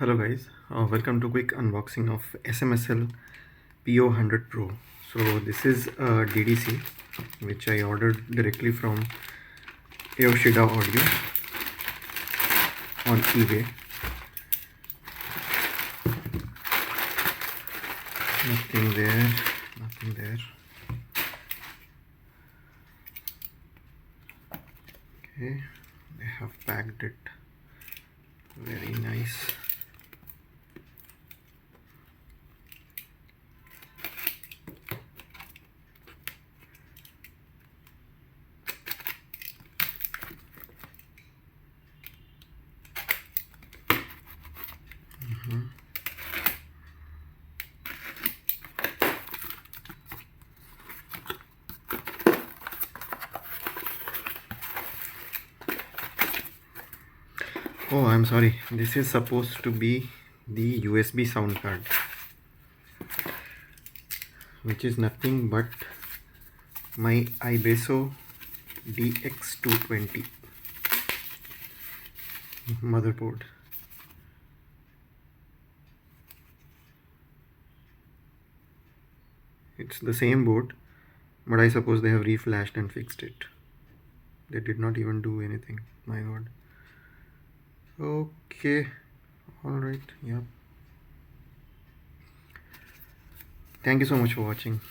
Hello guys, welcome to quick unboxing of SMSL PO100 Pro. So this is a DDC which I ordered directly from Yoshida Audio on eBay. Nothing there, nothing there. Okay, they have packed it very nice. Oh, I'm sorry. This is supposed to be the USB sound card, which is nothing but my ibasso DX220 motherboard. It's the same board, but I suppose they have reflashed and fixed it. They did not even do anything. My god. Okay, alright, yeah. Thank you so much for watching.